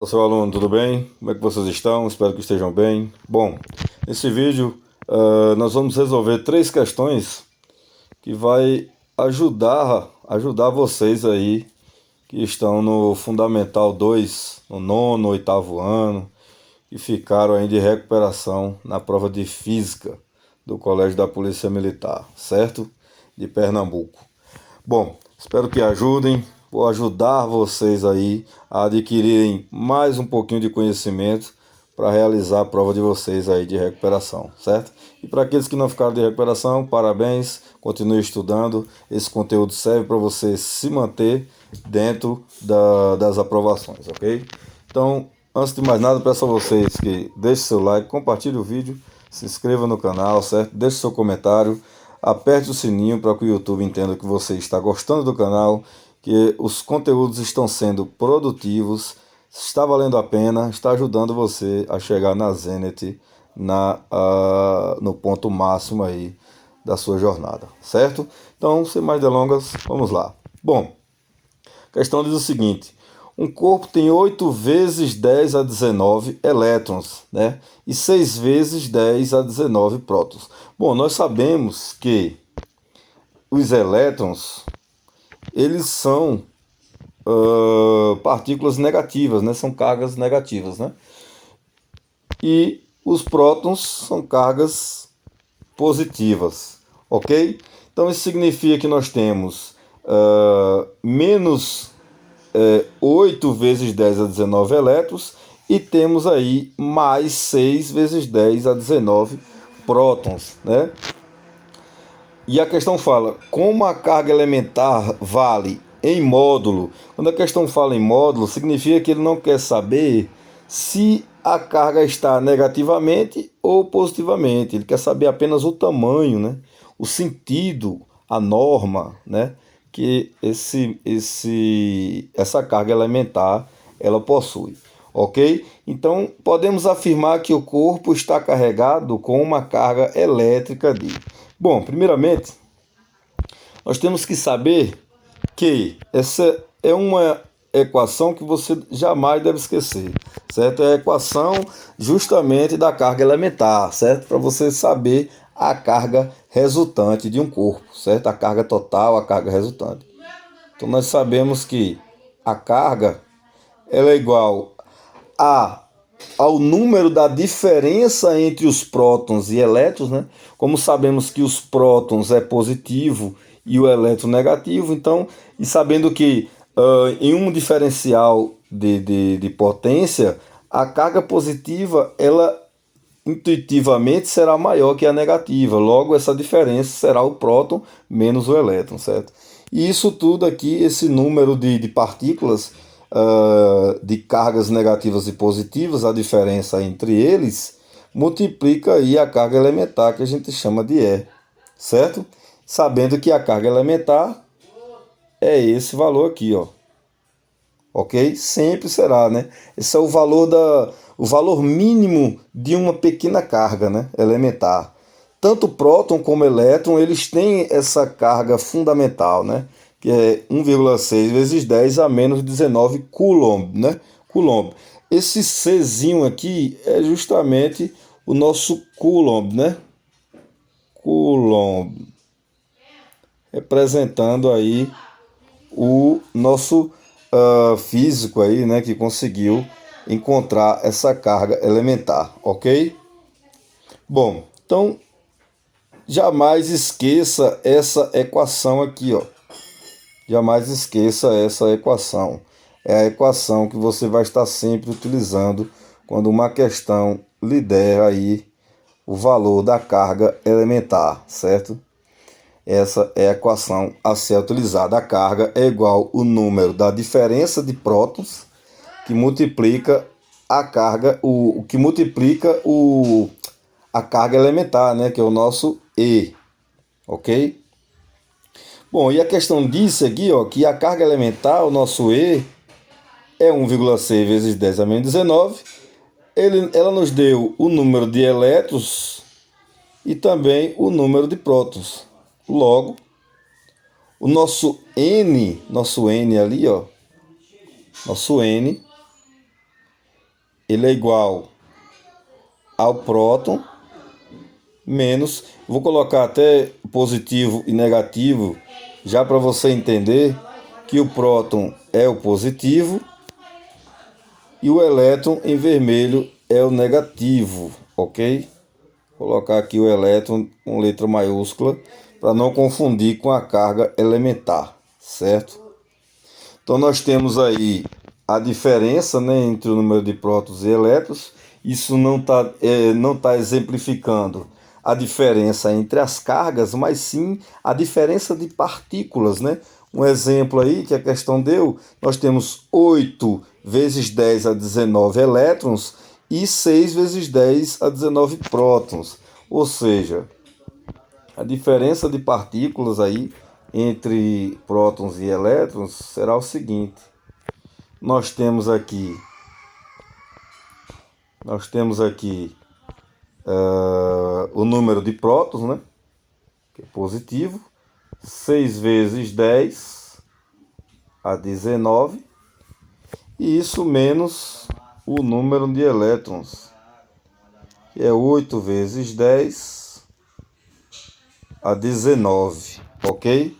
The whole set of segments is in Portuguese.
Olá, seu aluno, tudo bem? Como é que vocês estão? Espero que estejam bem. Bom, nesse vídeo nós vamos resolver três questões que vai ajudar vocês aí que estão no Fundamental 2, no nono, oitavo ano, e ficaram aí de recuperação na prova de Física do Colégio da Polícia Militar, certo? De Pernambuco. Bom, espero que ajudem. Vou ajudar vocês aí a adquirirem mais um pouquinho de conhecimento para realizar a prova de vocês aí de recuperação, certo? E para aqueles que não ficaram de recuperação, parabéns, continue estudando. Esse conteúdo serve para você se manter dentro das aprovações, ok? Então, antes de mais nada, peço a vocês que deixem seu like, compartilhe o vídeo, se inscreva no canal, certo? Deixe seu comentário. Aperte o sininho para que o YouTube entenda que você está gostando do canal, que os conteúdos estão sendo produtivos, está valendo a pena, está ajudando você a chegar na Zenith, no ponto máximo aí da sua jornada, certo? Então, sem mais delongas, vamos lá. Bom, a questão diz o seguinte: um corpo tem 8 vezes 10 a 19 elétrons, né? E 6 vezes 10 a 19 prótons. Bom, nós sabemos que os elétrons, eles são partículas negativas, né? São cargas negativas, né? E os prótons são cargas positivas, ok? Então isso significa que nós temos menos 8 vezes 10 a 19 elétrons e temos aí mais 6 vezes 10 a 19 prótons, né? E a questão fala, como a carga elementar vale em módulo? Quando a questão fala em módulo, significa que ele não quer saber se a carga está negativamente ou positivamente. Ele quer saber apenas o tamanho, né? O sentido, a norma, né? Que essa carga elementar ela possui, ok? Então podemos afirmar que o corpo está carregado com uma carga elétrica de... Bom, primeiramente nós temos que saber que essa é uma equação que você jamais deve esquecer, certo? É a equação justamente da carga elementar, certo? Para você saber a carga resultante de um corpo, certo? A carga total, a carga resultante. Então nós sabemos que a carga ela é igual ao número da diferença entre os prótons e elétrons, né? Como sabemos que os prótons é positivo e o elétron negativo, então, e sabendo que em um diferencial de potência, a carga positiva, ela intuitivamente será maior que a negativa, logo essa diferença será o próton menos o elétron, certo? E isso tudo aqui, esse número de partículas, de cargas negativas e positivas, a diferença entre eles, multiplica aí a carga elementar que a gente chama de E, certo? Sabendo que a carga elementar é esse valor aqui, ó. Ok? Sempre será, né? Esse é o valor mínimo de uma pequena carga, né? Elementar. Tanto próton como elétron, eles têm essa carga fundamental, né? Que é 1,6 vezes 10 a menos 19 coulomb, né? Coulomb. Esse Czinho aqui é justamente o nosso coulomb, né? Coulomb. Representando aí o nosso físico aí, né? Que conseguiu encontrar essa carga elementar, ok? Bom, então jamais esqueça essa equação aqui, ó. Jamais esqueça essa equação. É a equação que você vai estar sempre utilizando quando uma questão lhe der aí o valor da carga elementar, certo? Essa é a equação a ser utilizada. A carga é igual ao número da diferença de prótons que multiplica a carga, o que multiplica a carga elementar, né, que é o nosso E, ok? Bom, e a questão diz aqui, ó, que a carga elementar, o nosso E, é 1,6 vezes 10 a menos 19. Ela nos deu o número de elétrons e também o número de prótons. Logo, o nosso N ali, ó, nosso N ele é igual ao próton menos, vou colocar até positivo e negativo, já para você entender que o próton é o positivo e o elétron em vermelho é o negativo, ok? Vou colocar aqui o elétron com letra maiúscula para não confundir com a carga elementar, certo? Então nós temos aí a diferença, né, entre o número de prótons e elétrons. Isso não tá exemplificando a diferença entre as cargas, mas sim a diferença de partículas, né? Um exemplo aí que a questão deu, nós temos 8 vezes 10 a 19 elétrons e 6 vezes 10 a 19 prótons. Ou seja, a diferença de partículas aí entre prótons e elétrons será o seguinte. Nós temos aqui o número de prótons, né? Que é positivo. 6 vezes 10 a 19. E isso menos o número de elétrons, que é 8 vezes 10 a 19, ok?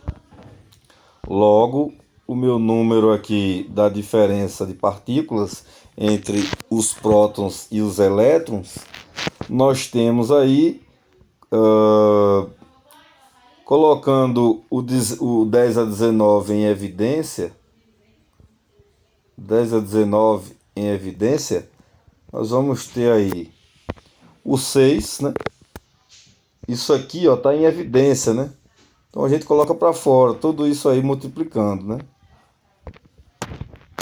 Logo, o meu número aqui da diferença de partículas entre os prótons e os elétrons, nós temos aí, colocando o 10 a 19 em evidência, 10 a 19 em evidência, nós vamos ter aí o 6, né? Isso aqui, ó, tá em evidência, né? Então a gente coloca para fora tudo isso aí multiplicando, né?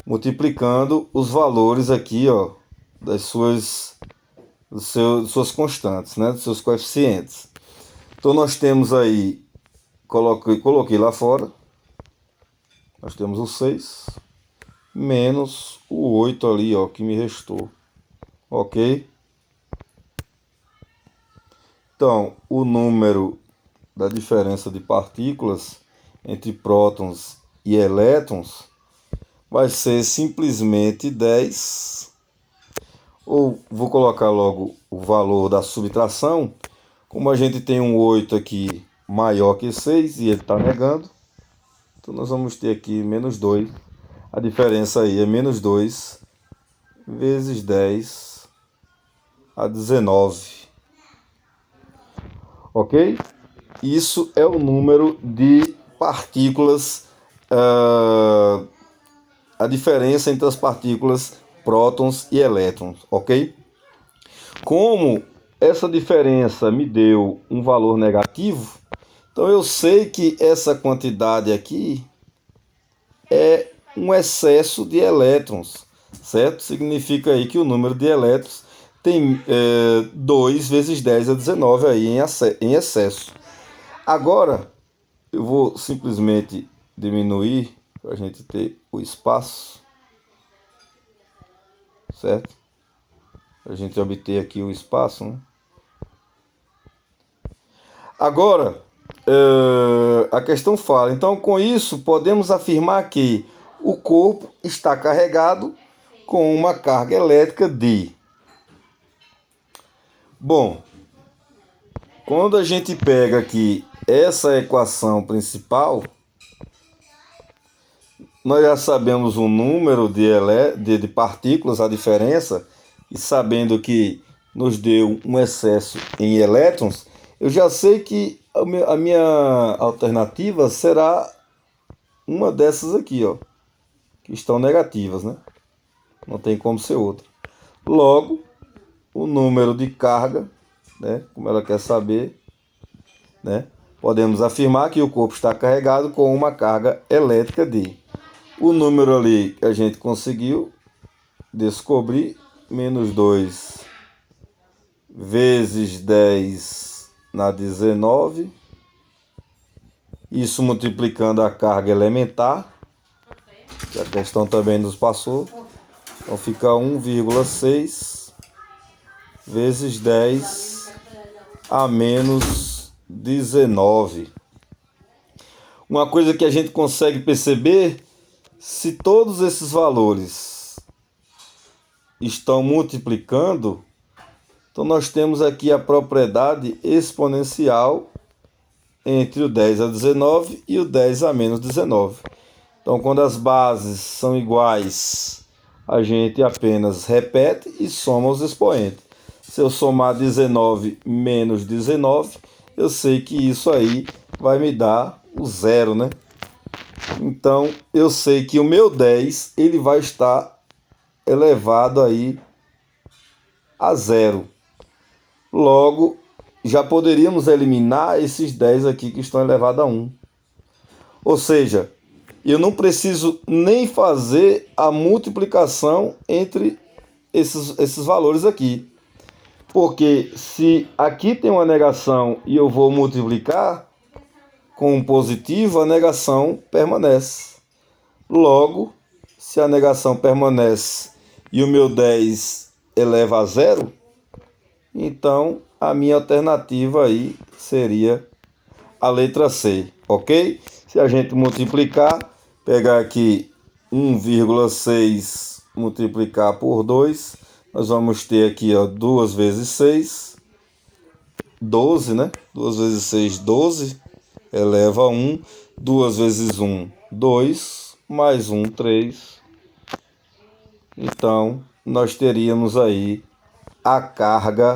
Multiplicando os valores aqui, ó, suas constantes, né? Dos seus coeficientes. Então nós temos aí, coloquei lá fora, nós temos o 6 menos o 8 ali, ó, que me restou, ok? Então, o número da diferença de partículas entre prótons e elétrons vai ser simplesmente 10, ou vou colocar logo o valor da subtração, como a gente tem um 8 aqui maior que 6 e ele está negando, então nós vamos ter aqui menos 2, a diferença aí é menos 2 vezes 10 a 19, ok? Isso é o número de partículas, a diferença entre as partículas prótons e elétrons, ok? Como essa diferença me deu um valor negativo, então eu sei que essa quantidade aqui é um excesso de elétrons, certo? Significa aí que o número de elétrons tem 2 vezes 10 a 19 aí em excesso. Agora, eu vou simplesmente diminuir para a gente ter o espaço, certo? Para a gente obter aqui o espaço, né? Agora, a questão fala, então com isso podemos afirmar que o corpo está carregado com uma carga elétrica de... Bom, quando a gente pega aqui essa equação principal, nós já sabemos o número de partículas, a diferença, e sabendo que nos deu um excesso em elétrons, eu já sei que a minha alternativa será uma dessas aqui, ó, que estão negativas, né? Não tem como ser outra. Logo, o número de carga, né, como ela quer saber, né, podemos afirmar que o corpo está carregado com uma carga elétrica de... O número ali que a gente conseguiu descobrir, menos 2 vezes 10 na 19. Isso multiplicando a carga elementar, que a questão também nos passou. Então fica 1,6 vezes 10 a menos 19. Uma coisa que a gente consegue perceber, se todos esses valores estão multiplicando, então nós temos aqui a propriedade exponencial entre o 10 a 19 e o 10 a menos 19. Então, quando as bases são iguais, a gente apenas repete e soma os expoentes. Se eu somar 19 menos 19, eu sei que isso aí vai me dar o zero, né? Então, eu sei que o meu 10 ele vai estar elevado aí a zero. Logo, já poderíamos eliminar esses 10 aqui que estão elevados a 1. Ou seja, eu não preciso nem fazer a multiplicação entre esses valores aqui. Porque se aqui tem uma negação e eu vou multiplicar com um positivo, a negação permanece. Logo, se a negação permanece e o meu 10 eleva a zero, então a minha alternativa aí seria a letra C, ok? Se a gente multiplicar, pegar aqui 1,6 multiplicar por 2, nós vamos ter aqui, ó, 2 vezes 6, 12, né? 2 vezes 6, 12, eleva a 1. 2 vezes 1, 2, mais 1, 3. Então, nós teríamos aí a carga,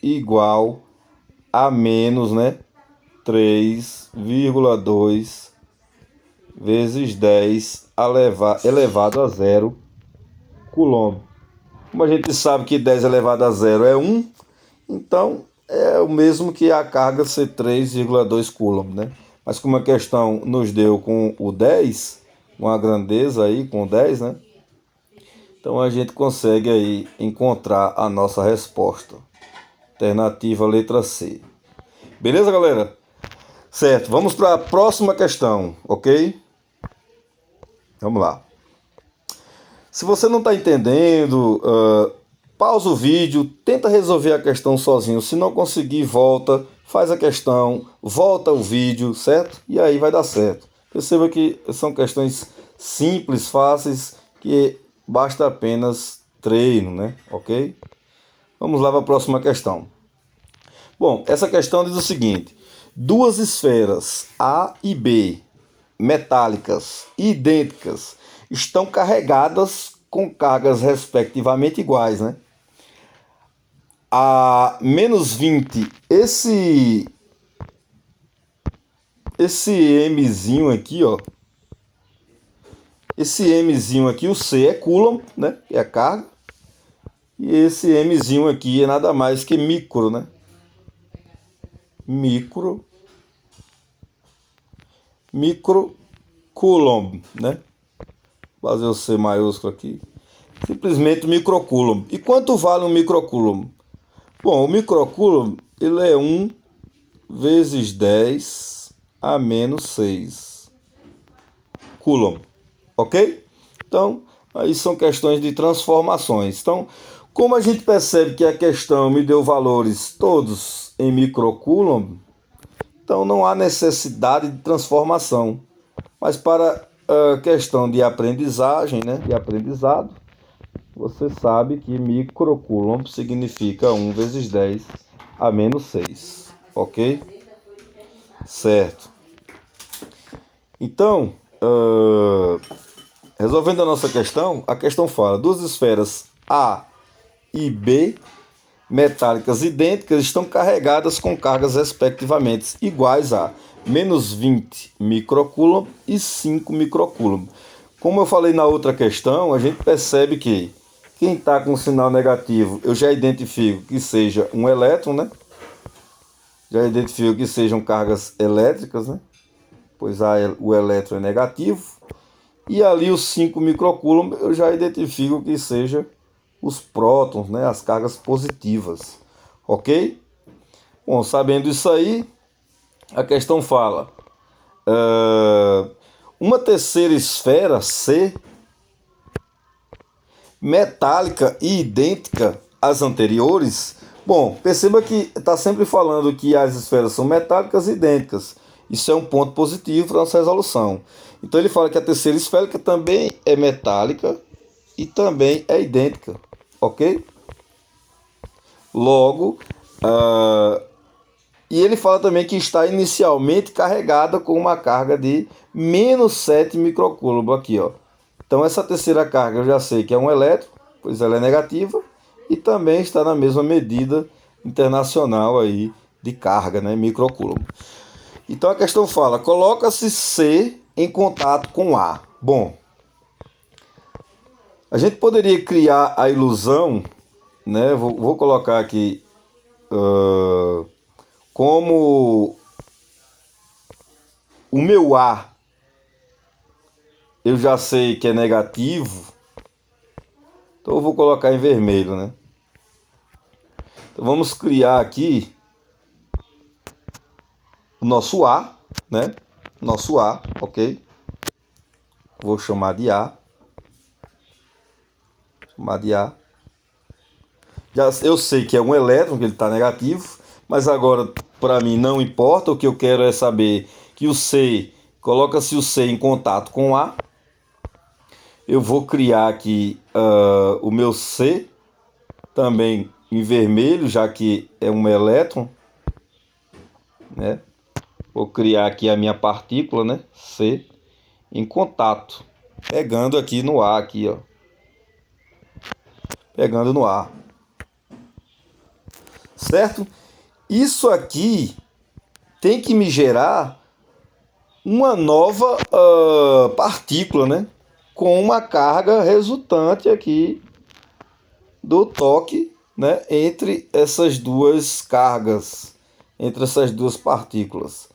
igual a menos, né? 3,2 vezes 10 elevado a zero coulomb. Como a gente sabe que 10 elevado a zero é 1, então é o mesmo que a carga ser 3,2 coulomb, né? Mas como a questão nos deu com o 10, com a grandeza aí, com o 10, né? Então a gente consegue aí encontrar a nossa resposta. Alternativa letra C. Beleza, galera? Certo, vamos para a próxima questão, ok? Vamos lá. Se você não está entendendo, pausa o vídeo, tenta resolver a questão sozinho. Se não conseguir, volta, faz a questão, volta o vídeo, certo? E aí vai dar certo. Perceba que são questões simples, fáceis, que basta apenas treino, né? Ok? Vamos lá para a próxima questão. Bom, essa questão diz o seguinte: duas esferas A e B, metálicas, idênticas, estão carregadas com cargas respectivamente iguais, né? A menos 20, esse Mzinho aqui, ó. Esse Mzinho aqui, o C é Coulomb, né? É a carga. E esse Mzinho aqui é nada mais que micro, né? Micro Coulomb, né? Vou fazer o C maiúsculo aqui. Simplesmente microcoulomb. E quanto vale um microcoulomb? Bom, o microcoulomb, ele é 1 vezes 10 a menos 6 coulomb, ok? Então, aí são questões de transformações. Então, como a gente percebe que a questão me deu valores todos em microcoulomb, então não há necessidade de transformação. Mas para a questão de aprendizagem, né, de aprendizado, você sabe que microcoulomb significa 1 vezes 10 a menos 6, ok? Certo. Então, resolvendo a nossa questão, a questão fala: duas esferas A e B, metálicas idênticas, estão carregadas com cargas respectivamente iguais a menos 20 microcoulomb e 5 microcoulomb. Como eu falei na outra questão, a gente percebe que quem está com sinal negativo, eu já identifico que seja um elétron, né? Já identifico que sejam cargas elétricas, né? Pois o elétron é negativo. E ali os 5 microcoulomb eu já identifico que seja os prótons, né? As cargas positivas. Ok? Bom, sabendo isso aí, a questão fala: uma terceira esfera C, metálica e idêntica às anteriores. Bom, perceba que está sempre falando que as esferas são metálicas e idênticas. Isso é um ponto positivo para a nossa resolução. Então ele fala que a terceira esférica também é metálica e também é idêntica, ok? Logo, e ele fala também que está inicialmente carregada com uma carga de menos 7 microcoulomb aqui, ó. Então essa terceira carga eu já sei que é um elétron, pois ela é negativa, e também está na mesma medida internacional aí de carga, né, microcoulomb. Então a questão fala, coloca-se C em contato com A. Bom, a gente poderia criar a ilusão, né, vou colocar aqui como o meu A eu já sei que é negativo, então eu vou colocar em vermelho, né? Então vamos criar aqui o nosso A, né? Nosso A, ok? Vou chamar de A. Chamar de A. Já, eu sei que é um elétron, que ele está negativo, mas agora para mim não importa, o que eu quero é saber que o C, coloca-se o C em contato com o A. Eu vou criar aqui o meu C, também em vermelho, já que é um elétron, né? Vou criar aqui a minha partícula, né? C, em contato, pegando aqui no A, aqui, ó. Pegando no A. Certo? Isso aqui tem que me gerar uma nova partícula, né? Com uma carga resultante aqui do toque, né? Entre essas duas cargas, entre essas duas partículas,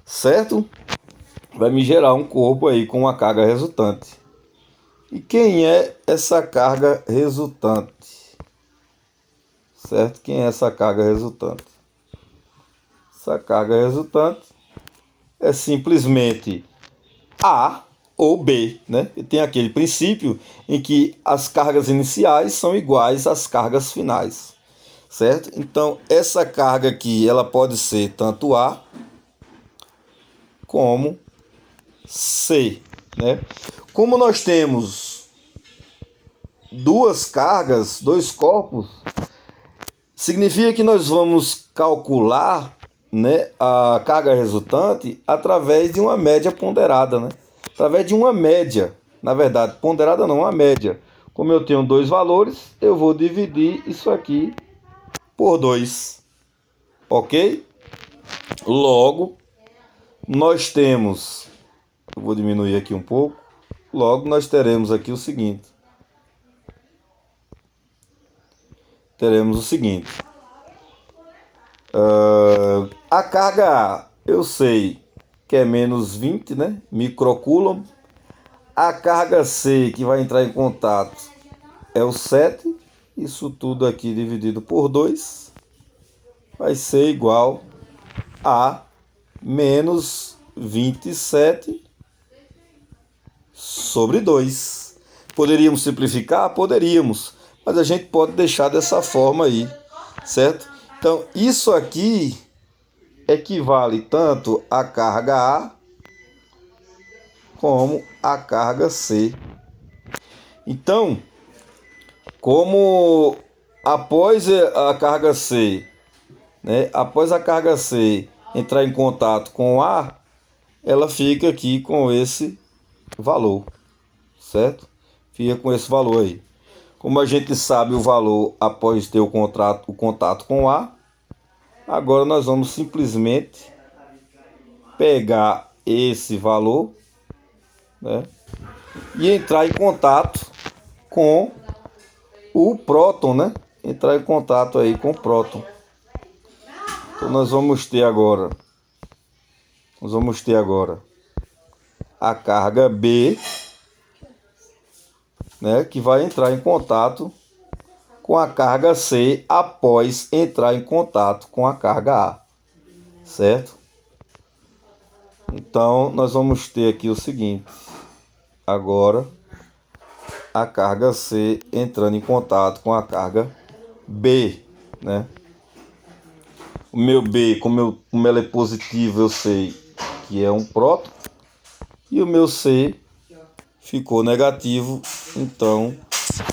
certo? Vai me gerar um corpo aí com uma carga resultante. E quem é essa carga resultante? Certo? Quem é essa carga resultante? Essa carga resultante é simplesmente A ou B, né? E tem aquele princípio em que as cargas iniciais são iguais às cargas finais, certo? Então, essa carga aqui, ela pode ser tanto A como C, né? Como nós temos duas cargas, dois corpos, significa que nós vamos calcular, né, a carga resultante através de uma média ponderada, né? Através de uma média, na verdade, ponderada não, uma média. Como eu tenho dois valores, eu vou dividir isso aqui por 2, ok? Logo, nós temos, eu vou diminuir aqui um pouco, logo nós teremos aqui o seguinte. Teremos o seguinte. A carga A, eu sei que é menos 20, né? Microcoulomb. A carga C, que vai entrar em contato, é o 7. Isso tudo aqui dividido por 2 vai ser igual a menos 27 sobre 2. Poderíamos simplificar? Poderíamos. Mas a gente pode deixar dessa forma aí, certo? Então, isso aqui equivale tanto à carga A como à carga C. Então, como após a carga C, né, após a carga C entrar em contato com o A, ela fica aqui com esse valor, certo? Fica com esse valor aí. Como a gente sabe o valor após ter o contato com o A, agora nós vamos simplesmente pegar esse valor, né, e entrar em contato com o próton, né? Entrar em contato aí com o próton. Então nós vamos ter agora a carga B, né, que vai entrar em contato com a carga C após entrar em contato com a carga A, certo? Então nós vamos ter aqui o seguinte, agora a carga C entrando em contato com a carga B, né? O meu B, como ela é positiva, eu sei que é um próton. E o meu C ficou negativo, então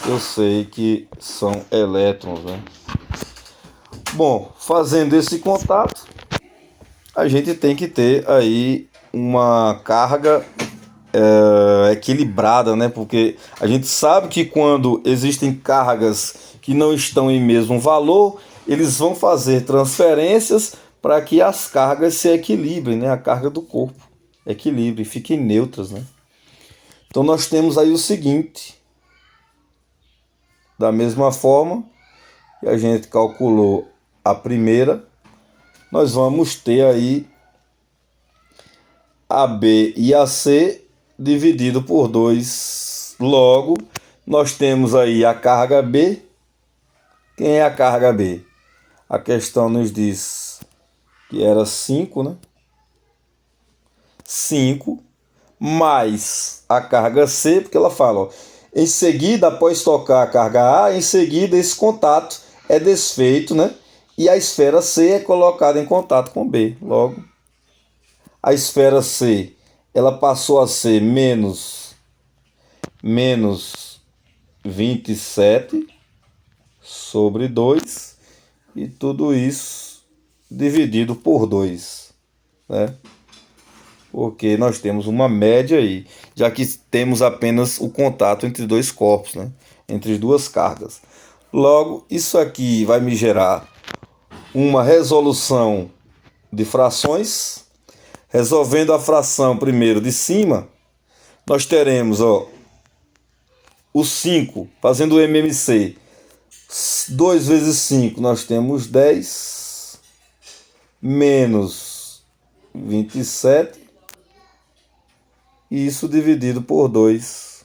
eu sei que são elétrons, né? Bom, fazendo esse contato, a gente tem que ter aí uma carga equilibrada, né? Porque a gente sabe que quando existem cargas que não estão em mesmo valor, eles vão fazer transferências para que as cargas se equilibrem, né? A carga do corpo equilibre, fiquem neutras, né? Então nós temos aí o seguinte, da mesma forma que a gente calculou a primeira, nós vamos ter aí AB e AC dividido por 2. Logo, nós temos aí a carga B. Quem é a carga B? A questão nos diz que era 5, né? 5 mais a carga C, porque ela fala, ó, em seguida, após tocar a carga A, em seguida esse contato é desfeito, né? E a esfera C é colocada em contato com B. Logo, a esfera C, ela passou a ser menos 27 sobre 2 e tudo isso dividido por 2, né? Porque nós temos uma média aí, já que temos apenas o contato entre dois corpos, né? Entre duas cargas. Logo, isso aqui vai me gerar uma resolução de frações. Resolvendo a fração primeiro de cima, nós teremos, ó, o 5, fazendo o MMC, 2 vezes 5, nós temos 10, menos 27, e isso dividido por 2,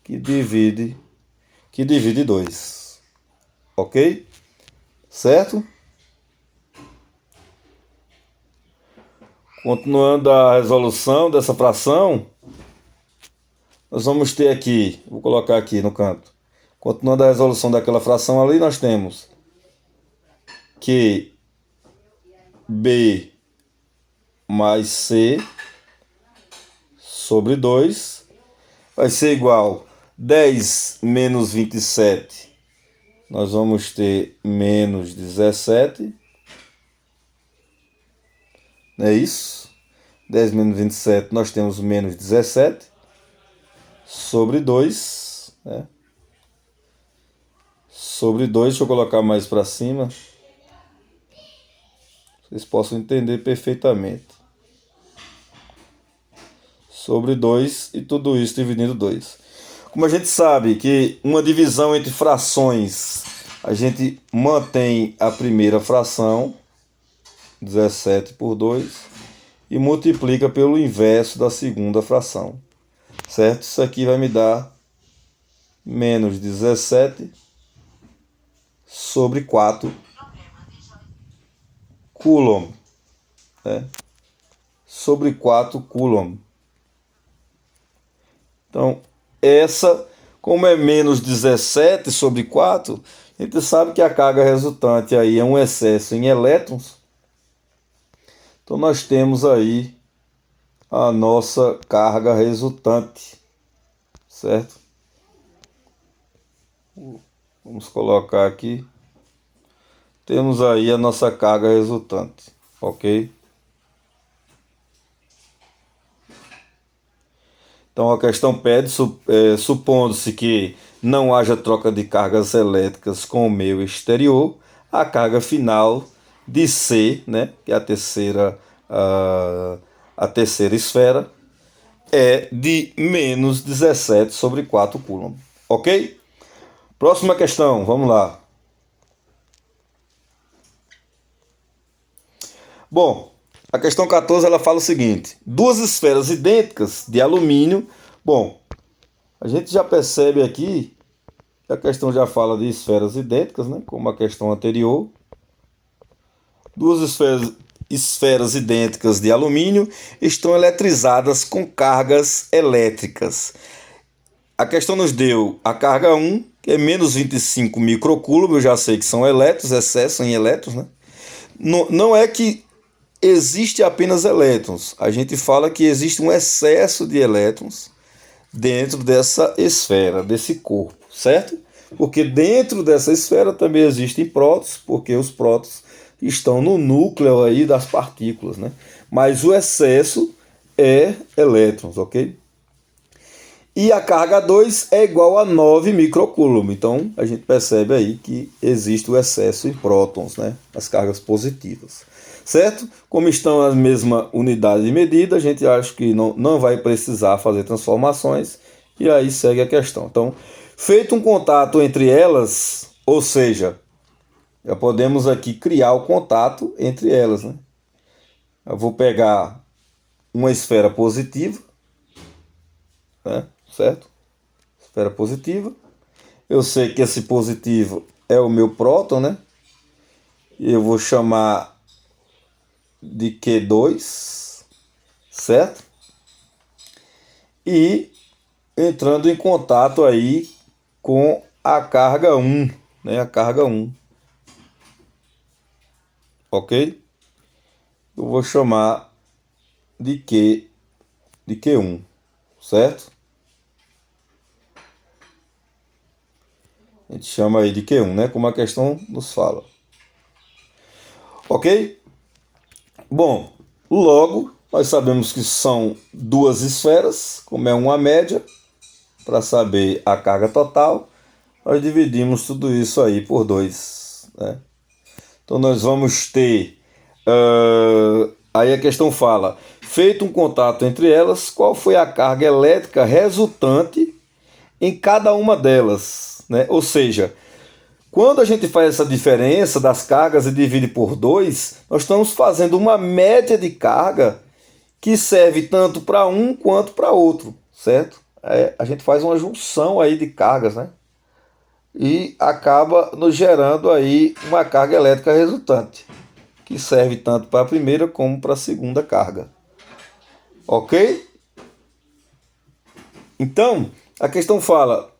que divide 2, ok? Certo? Continuando a resolução dessa fração, nós vamos ter aqui, vou colocar aqui no canto, continuando a resolução daquela fração ali, nós temos que B mais C sobre 2 vai ser igual 10 menos 27, nós vamos ter menos 17, não é isso? 10 menos 27, nós temos menos 17 sobre 2, né? Sobre 2, deixa eu colocar mais para cima, vocês possam entender perfeitamente. Sobre 2 e tudo isso dividindo 2. Como a gente sabe que uma divisão entre frações, a gente mantém a primeira fração, 17 por 2, e multiplica pelo inverso da segunda fração. Certo? Isso aqui vai me dar menos 17 sobre 4 Coulomb. Né? Sobre 4 Coulomb. Então, essa, como é menos 17 sobre 4, a gente sabe que a carga resultante aí é um excesso em elétrons. Então, nós temos aí a nossa carga resultante, certo? Vamos colocar aqui. Temos aí a nossa carga resultante, ok? Então a questão pede, supondo-se que não haja troca de cargas elétricas com o meio exterior, a carga final de C, né, que é a terceira esfera, é de menos 17 sobre 4 Coulomb. Ok? Próxima questão, vamos lá. Bom, a questão 14 ela fala o seguinte: duas esferas idênticas de alumínio. Bom, a gente já percebe aqui que a questão já fala de esferas idênticas, né? Como a questão anterior. Duas esferas idênticas de alumínio estão eletrizadas com cargas elétricas. A questão nos deu a carga 1, que é menos 25 microcoulomb. Eu já sei que são elétrons, excesso em elétrons, né? Não é que existe apenas elétrons. A gente fala que existe um excesso de elétrons dentro dessa esfera, desse corpo, certo? Porque dentro dessa esfera também existem prótons, porque os prótons estão no núcleo aí das partículas, né? Mas o excesso é elétrons, ok? E a carga 2 é igual a 9 microcoulomb. Então a gente percebe aí que existe o excesso em prótons, né? As cargas positivas. Certo? Como estão as mesmas unidades de medida, a gente acha que não vai precisar fazer transformações. E aí segue a questão. Então, feito um contato entre elas, ou seja, já podemos aqui criar o contato entre elas, né? Eu vou pegar uma esfera positiva, né? Certo? Esfera positiva. Eu sei que esse positivo é o meu próton, né? E eu vou chamar de Q2, certo? E entrando em contato aí com a carga 1, né? A carga 1. Ok? Eu vou chamar de Q1, certo? A gente chama aí de Q1, né? Como a questão nos fala. Ok? Bom, logo, nós sabemos que são duas esferas, como é uma média, para saber a carga total, nós dividimos tudo isso aí por 2, né? Então nós vamos ter, aí a questão fala, feito um contato entre elas, qual foi a carga elétrica resultante em cada uma delas, né? Ou seja, quando a gente faz essa diferença das cargas e divide por 2, nós estamos fazendo uma média de carga que serve tanto para um quanto para outro, certo? A gente faz uma junção aí de cargas, né? E acaba nos gerando aí uma carga elétrica resultante, que serve tanto para a primeira como para a segunda carga. Ok? Então, a questão fala,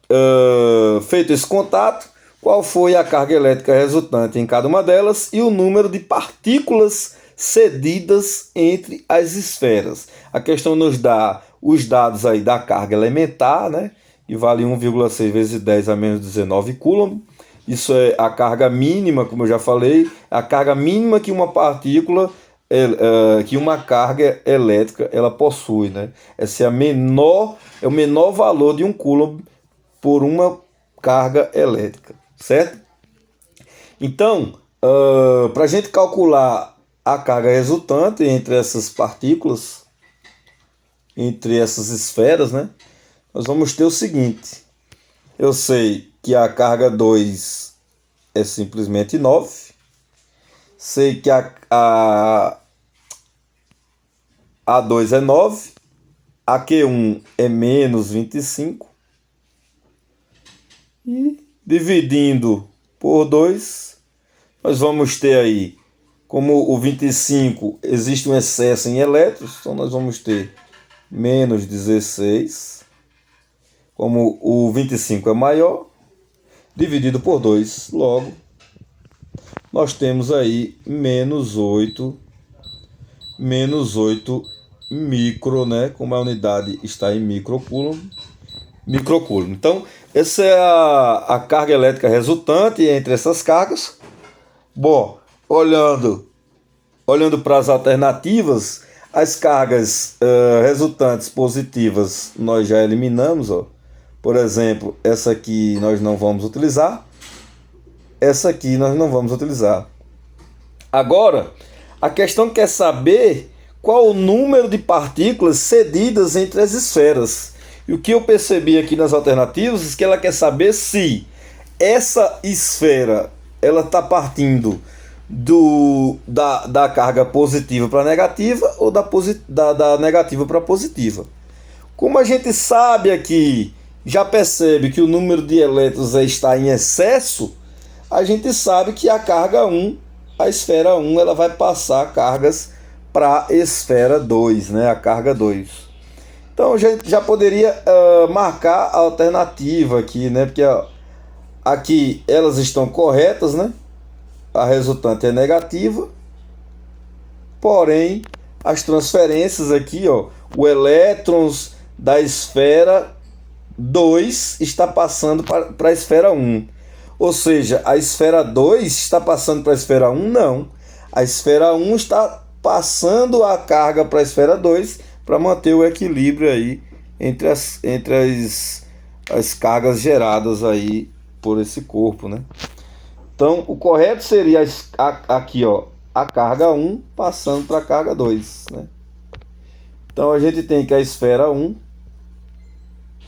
feito esse contato, qual foi a carga elétrica resultante em cada uma delas e o número de partículas cedidas entre as esferas. A questão nos dá os dados aí da carga elementar, né? E vale 1,6 vezes 10 a menos 19 coulomb. Isso é a carga mínima, como eu já falei, a carga mínima que uma partícula, que uma carga elétrica ela possui, né? Esse é o menor valor de um coulomb por uma carga elétrica, certo? Então, para a gente calcular a carga resultante entre essas partículas, entre essas esferas, né? Nós vamos ter o seguinte. Eu sei que a carga 2 é simplesmente 9. Sei que a 2 é 9. A Q1 é menos 25. E dividindo por 2, nós vamos ter aí, como o 25 existe um excesso em elétrons, então nós vamos ter menos 16. Como o 25 é maior, dividido por 2, logo, nós temos aí menos 8 micro, né? Como a unidade está em microcoulomb. Então, essa é a carga elétrica resultante entre essas cargas. Bom, olhando para as alternativas, as cargas resultantes positivas nós já eliminamos, ó. Por exemplo, essa aqui nós não vamos utilizar. Essa aqui nós não vamos utilizar. Agora, a questão quer saber qual o número de partículas cedidas entre as esferas. E o que eu percebi aqui nas alternativas é que ela quer saber se essa esfera ela está partindo da carga positiva para negativa ou da negativa para positiva. Como a gente sabe aqui, já percebe que o número de elétrons está em excesso, a gente sabe que a carga 1, a esfera 1, ela vai passar cargas para a esfera 2, né? A carga 2. Então a gente já poderia marcar a alternativa aqui, né? Porque aqui elas estão corretas, né? A resultante é negativa. porém as transferências aqui, ó, o elétrons da esfera 2 está passando para a esfera 1. Ou seja, a esfera 2 está passando para a esfera 1? Não. A esfera 1 está passando a carga para a esfera 2 para manter o equilíbrio aí entre as cargas geradas aí por esse corpo, né? Então, o correto seria aqui, ó, a carga 1 passando para a carga 2, né? Então, a gente tem que a esfera 1,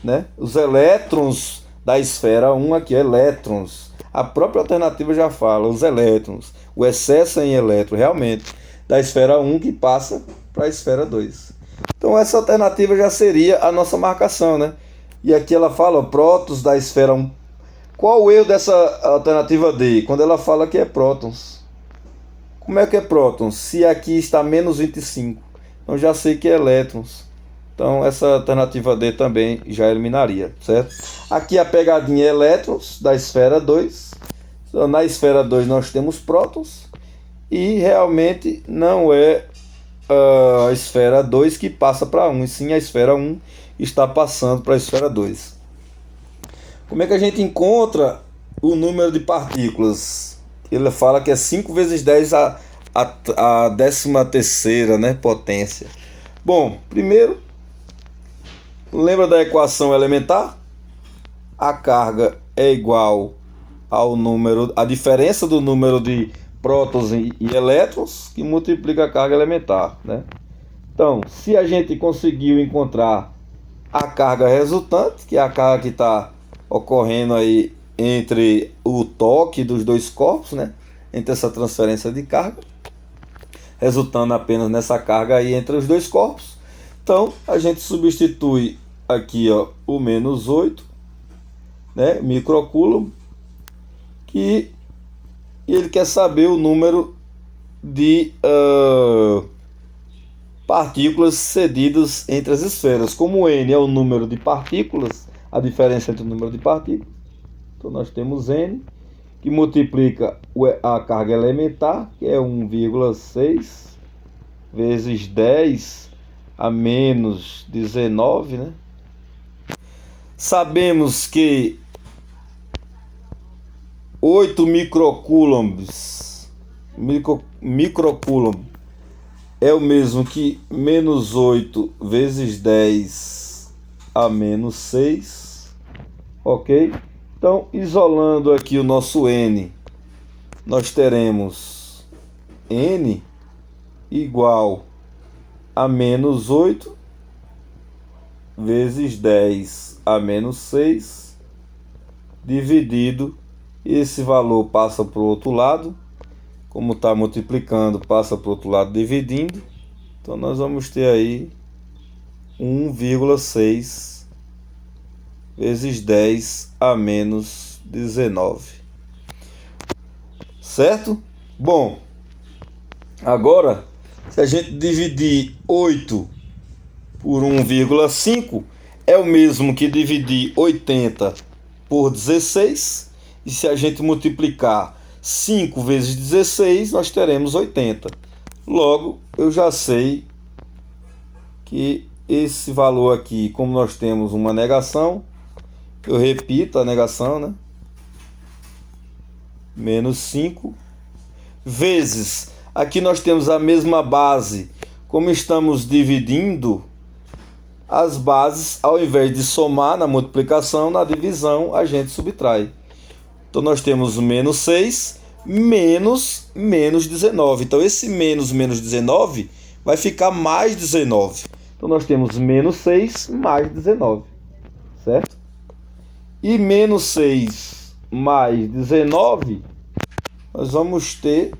né? Os elétrons da esfera 1 aqui, elétrons. A própria alternativa já fala, os elétrons. O excesso em elétron, realmente, da esfera 1 que passa para a esfera 2. Então, essa alternativa já seria a nossa marcação, né? E aqui ela fala, ó, prótons da esfera 1. Qual o erro dessa alternativa D? Quando ela fala que é prótons. Como é que é prótons? Se aqui está menos 25. Então já sei que é elétrons. Então essa alternativa D também já eliminaria, certo? Aqui a pegadinha é elétrons da esfera 2. Então, na esfera 2 nós temos prótons. E realmente não é a esfera 2 que passa para 1. E sim a esfera 1 está passando para a esfera 2. Como é que a gente encontra o número de partículas? Ele fala que é 5 vezes 10 a 13ª, né, potência. Bom, primeiro, lembra da equação elementar? A carga é igual ao número, a diferença do número de prótons e elétrons que multiplica a carga elementar, né? Então, se a gente conseguiu encontrar a carga resultante, que é a carga que está ocorrendo aí entre o toque dos dois corpos, né? Entre essa transferência de carga, resultando apenas nessa carga aí entre os dois corpos. Então, a gente substitui aqui, ó, o menos 8, né, microcoulomb, que ele quer saber o número de partículas cedidas entre as esferas. Como N é o número de partículas, a diferença entre o número de partículas, então nós temos N, que multiplica a carga elementar, que é 1,6 vezes 10 a menos 19, né? Sabemos que 8 microcoulombs é o mesmo que menos 8 vezes 10 a menos 6, ok? Então, isolando aqui o nosso N, nós teremos N igual a menos 8 vezes 10 a menos 6, dividido, esse valor passa para o outro lado, como está multiplicando, passa para o outro lado dividindo, então nós vamos ter aí 1,6 vezes 10 a menos 19, certo? Bom, agora, se a gente dividir 8 por 1,5, é o mesmo que dividir 80 por 16, e se a gente multiplicar 5 vezes 16, nós teremos 80. Logo, eu já sei que esse valor aqui, como nós temos uma negação, eu repito a negação, né? Menos 5 vezes, aqui nós temos a mesma base, como estamos dividindo as bases, ao invés de somar na multiplicação, na divisão a gente subtrai. Então nós temos menos 6 menos 19. Então esse menos 19 vai ficar mais 19. Então nós temos menos 6 mais 19, certo? E menos 6 mais 19, nós vamos ter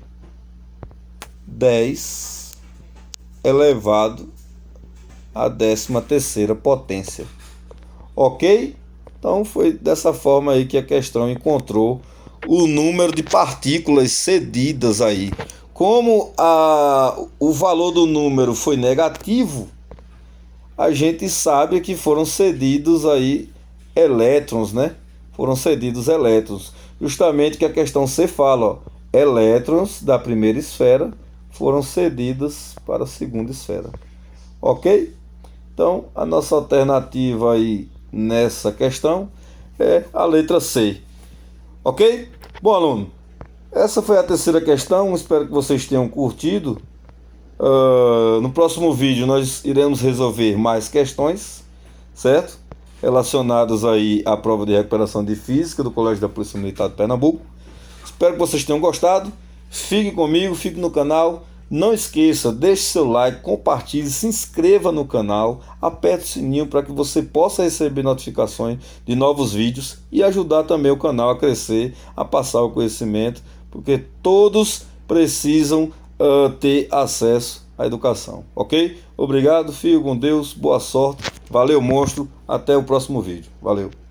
10 elevado à 13ª potência. Ok? Então foi dessa forma aí que a questão encontrou o número de partículas cedidas aí. Como o valor do número foi negativo, a gente sabe que foram cedidos aí elétrons, né? Foram cedidos elétrons. Justamente que a questão C fala, ó, elétrons da primeira esfera foram cedidas para a segunda esfera. Ok? Então, a nossa alternativa aí nessa questão é a letra C. Ok? Bom, aluno, essa foi a terceira questão. Espero que vocês tenham curtido. No próximo vídeo nós iremos resolver mais questões, certo? Relacionadas aí à prova de recuperação de física do Colégio da Polícia Militar de Pernambuco. Espero que vocês tenham gostado. Fique comigo, fique no canal. Não esqueça, deixe seu like, compartilhe, se inscreva no canal, aperte o sininho para que você possa receber notificações de novos vídeos e ajudar também o canal a crescer, a passar o conhecimento, porque todos precisam ter acesso à educação, ok? Obrigado, fique com Deus, boa sorte, valeu monstro, até o próximo vídeo, valeu!